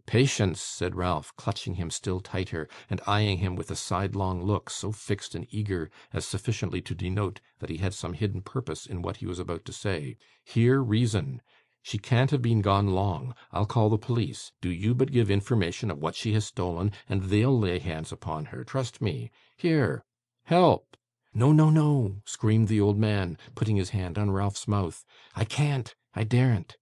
Patience, said Ralph, clutching him still tighter, and eyeing him with a sidelong look so fixed and eager as sufficiently to denote that he had some hidden purpose in what he was about to say. Hear reason. She can't have been gone long. I'll call the police. Do you but give information of what she has stolen, and they'll lay hands upon her. Trust me. Here, help! No, no, no, screamed the old man, putting his hand on Ralph's mouth. I can't. I daren't.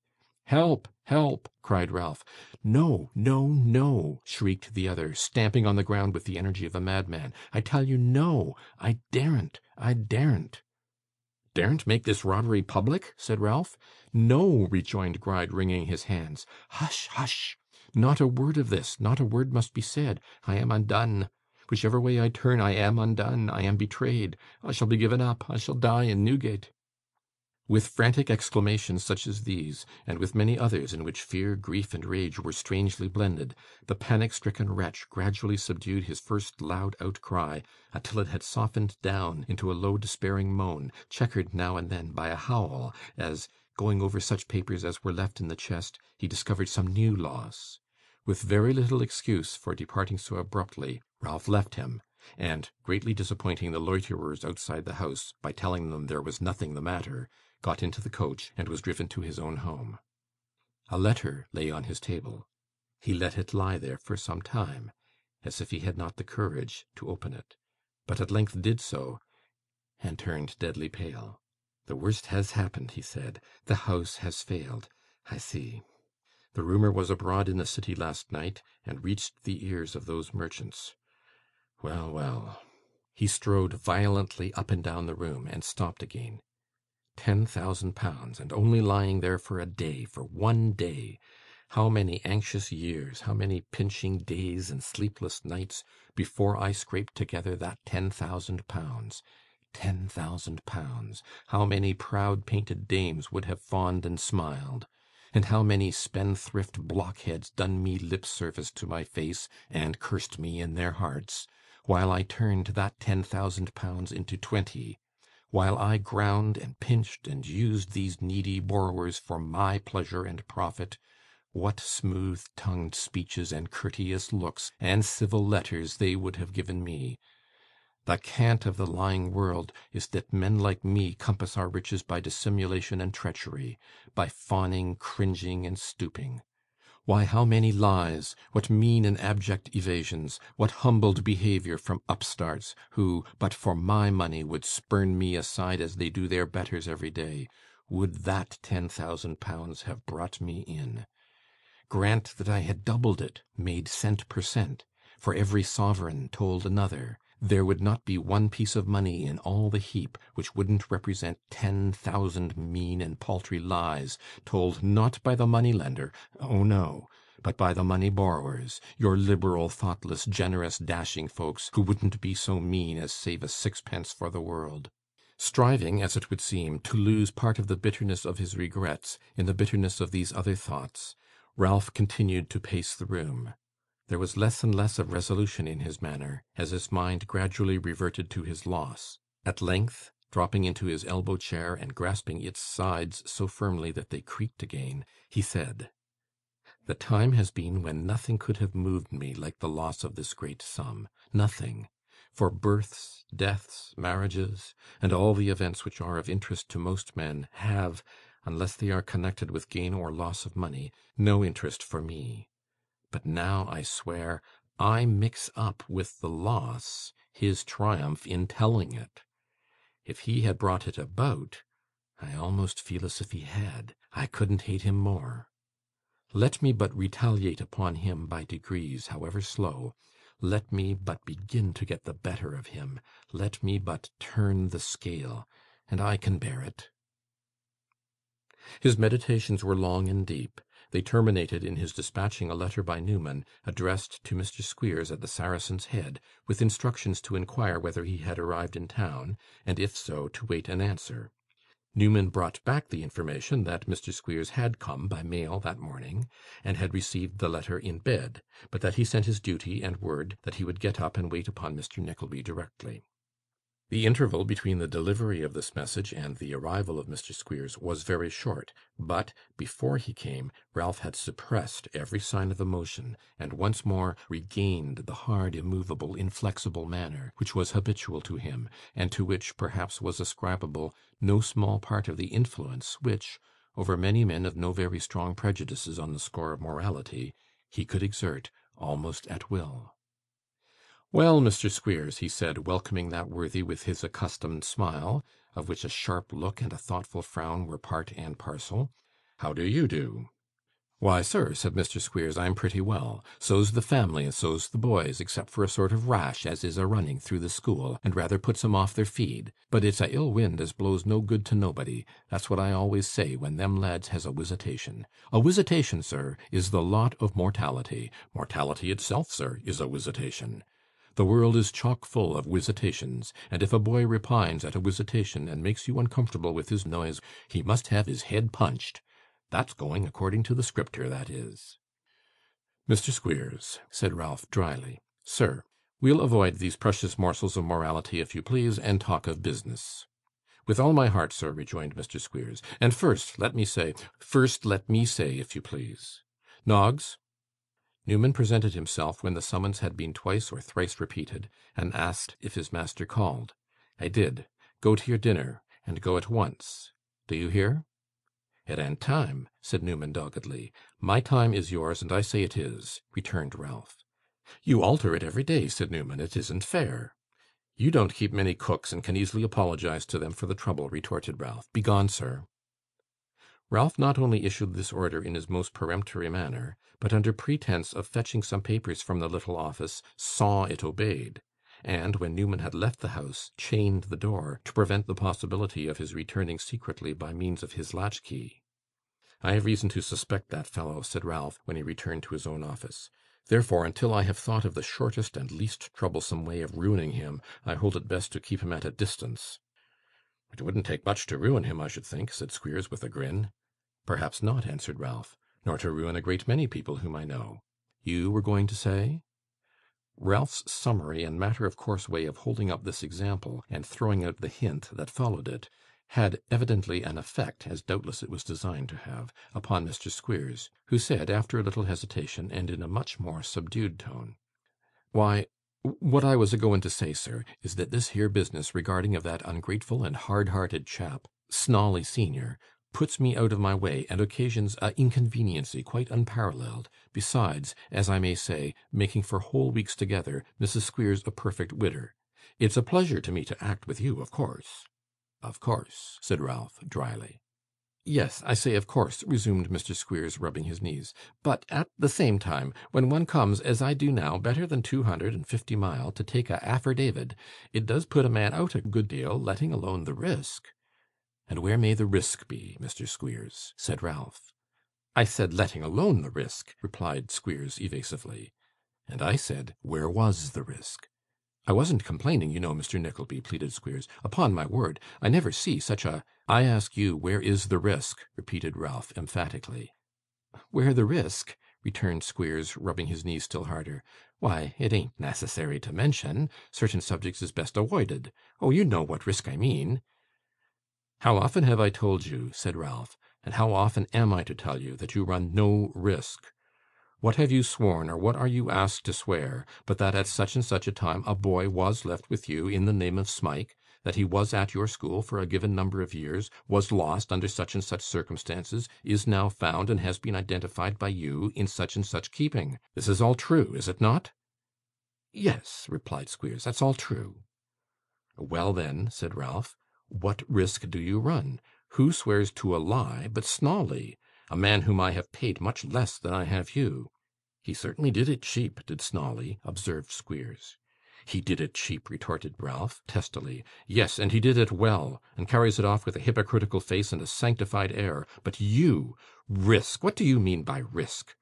Help! Help! cried Ralph. No, no, no, shrieked the other, stamping on the ground with the energy of a madman. I tell you, no! I daren't! I daren't! Daren't make this robbery public? said Ralph. No, rejoined Gride, wringing his hands. Hush, hush! Not a word of this. Not a word must be said. I am undone. Whichever way I turn, I am undone. I am betrayed. I shall be given up. I shall die in Newgate. With frantic exclamations such as these, and with many others in which fear, grief, and rage were strangely blended, the panic-stricken wretch gradually subdued his first loud outcry until it had softened down into a low despairing moan, chequered now and then by a howl, as, going over such papers as were left in the chest, he discovered some new loss. With very little excuse for departing so abruptly, Ralph left him, and, greatly disappointing the loiterers outside the house by telling them there was nothing the matter, got into the coach and was driven to his own home. A letter lay on his table. He let it lie there for some time, as if he had not the courage to open it, but at length did so, and turned deadly pale. The worst has happened, he said. The house has failed. I see. The rumour was abroad in the city last night, and reached the ears of those merchants. Well, well. He strode violently up and down the room, and stopped again. £10,000, and only lying there for a day, for one day! How many anxious years, how many pinching days and sleepless nights, before I scraped together that £10,000! £10,000! How many proud painted dames would have fawned and smiled! And how many spendthrift blockheads done me lip service to my face, and cursed me in their hearts, while I turned that £10,000 into 20! While I ground and pinched and used these needy borrowers for my pleasure and profit, what smooth-tongued speeches and courteous looks and civil letters they would have given me! The cant of the lying world is that men like me compass our riches by dissimulation and treachery, by fawning, cringing, and stooping. Why, how many lies, what mean and abject evasions, what humbled behaviour from upstarts, who, but for my money, would spurn me aside as they do their betters every day, would that £10,000 have brought me in? Grant that I had doubled it, made cent per cent, for every sovereign told another, there would not be one piece of money in all the heap which wouldn't represent 10,000 mean and paltry lies, told not by the money-lender, oh no, but by the money-borrowers, your liberal, thoughtless, generous, dashing folks, who wouldn't be so mean as save a sixpence for the world. Striving, as it would seem, to lose part of the bitterness of his regrets in the bitterness of these other thoughts, Ralph continued to pace the room. There was less and less of resolution in his manner, as his mind gradually reverted to his loss. At length, dropping into his elbow-chair and grasping its sides so firmly that they creaked again, he said, "The time has been when nothing could have moved me like the loss of this great sum. Nothing. For births, deaths, marriages, and all the events which are of interest to most men, have, unless they are connected with gain or loss of money, no interest for me. But now, I swear, I mix up with the loss his triumph in telling it. If he had brought it about, I almost feel as if he had. I couldn't hate him more. Let me but retaliate upon him by degrees, however slow. Let me but begin to get the better of him. Let me but turn the scale, and I can bear it." His meditations were long and deep. They terminated in his dispatching a letter by Newman, addressed to Mr. Squeers at the Saracen's Head, with instructions to inquire whether he had arrived in town, and if so, to wait an answer. Newman brought back the information that Mr. Squeers had come by mail that morning, and had received the letter in bed, but that he sent his duty and word that he would get up and wait upon Mr. Nickleby directly. The interval between the delivery of this message and the arrival of Mr. Squeers was very short, but, before he came, Ralph had suppressed every sign of emotion, and once more regained the hard, immovable, inflexible manner which was habitual to him, and to which perhaps was ascribable no small part of the influence which, over many men of no very strong prejudices on the score of morality, he could exert almost at will. "Well, Mr. Squeers," he said, welcoming that worthy with his accustomed smile, of which a sharp look and a thoughtful frown were part and parcel, "how do you do?" "Why, sir," said Mr. Squeers, "I'm pretty well. So's the family, and so's the boys, except for a sort of rash as is a running through the school, and rather puts 'em off their feed. But it's a ill wind as blows no good to nobody. That's what I always say when them lads has a wisitation. A wisitation, sir, is the lot of mortality. Mortality itself, sir, is a wisitation. The world is chock full of wisitations, and if a boy repines at a wisitation and makes you uncomfortable with his noise, he must have his head punched. That's going according to the Scripture, that is." "Mr. Squeers," said Ralph dryly. "Sir, we'll avoid these precious morsels of morality, if you please, and talk of business." "With all my heart, sir," rejoined Mr. Squeers. "And first let me say, if you please. Noggs." Newman presented himself when the summons had been twice or thrice repeated, and asked if his master called. "I did. Go to your dinner, and go at once. Do you hear?" "It an't time," said Newman doggedly. "My time is yours, and I say it is," returned Ralph. "You alter it every day," said Newman. "It isn't fair." "You don't keep many cooks, and can easily apologise to them for the trouble," retorted Ralph. "Begone, sir." Ralph not only issued this order in his most peremptory manner, but under pretence of fetching some papers from the little office, saw it obeyed, and, when Newman had left the house, chained the door, to prevent the possibility of his returning secretly by means of his latch-key. "I have reason to suspect that fellow," said Ralph, when he returned to his own office. "Therefore, until I have thought of the shortest and least troublesome way of ruining him, I hold it best to keep him at a distance." "It wouldn't take much to ruin him, I should think," said Squeers with a grin. "Perhaps not," answered Ralph, "nor to ruin a great many people whom I know. You were going to say?" Ralph's summary and matter-of-course way of holding up this example, and throwing out the hint that followed it, had evidently an effect, as doubtless it was designed to have, upon Mr. Squeers, who said, after a little hesitation, and in a much more subdued tone, "Why, what I was a-going to say, sir, is that this here business regarding of that ungrateful and hard-hearted chap, Snawley senior, puts me out of my way, and occasions a inconveniency quite unparalleled, besides, as I may say, making for whole weeks together Mrs. Squeers a perfect widder. It's a pleasure to me to act with you, of course." "Of course," said Ralph, drily. "Yes, I say of course," resumed Mr. Squeers, rubbing his knees. "But at the same time, when one comes, as I do now, better than 250 mile, to take a affidavit, it does put a man out a good deal, letting alone the risk." "And where may the risk be, Mr. Squeers?" said Ralph. "I said letting alone the risk," replied Squeers evasively. "And I said, where was the risk?" "I wasn't complaining, you know, Mr. Nickleby," pleaded Squeers. "Upon my word, I never see such a—" "I ask you, where is the risk?" repeated Ralph emphatically. "Where the risk?" returned Squeers, rubbing his knees still harder. "Why, it ain't necessary to mention. Certain subjects is best awoided. Oh, you know what risk I mean." "How often have I told you," said Ralph, "and how often am I to tell you, that you run no risk? What have you sworn, or what are you asked to swear, but that at such and such a time a boy was left with you in the name of Smike, that he was at your school for a given number of years, was lost under such and such circumstances, is now found, and has been identified by you in such and such keeping? This is all true, is it not?" "Yes," replied Squeers, "that's all true." "Well then," said Ralph, "what risk do you run? Who swears to a lie but Snawley, a man whom I have paid much less than I have you?" "He certainly did it cheap, did Snawley," observed Squeers. "He did it cheap," retorted Ralph, testily. "Yes, and he did it well, and carries it off with a hypocritical face and a sanctified air. But you! Risk! What do you mean by risk?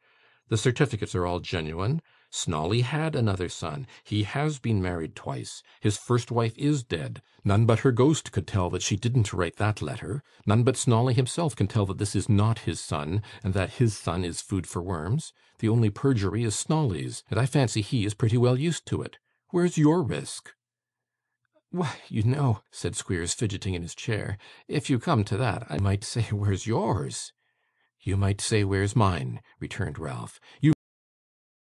The certificates are all genuine. Snawley had another son. He has been married twice. His first wife is dead. None but her ghost could tell that she didn't write that letter. None but Snawley himself can tell that this is not his son, and that his son is food for worms. The only perjury is Snawley's, and I fancy he is pretty well used to it. Where's your risk?" 'Why, you know,' said Squeers, fidgeting in his chair, 'if you come to that, I might say, where's yours?' 'You might say, where's mine?' returned Ralph. 'You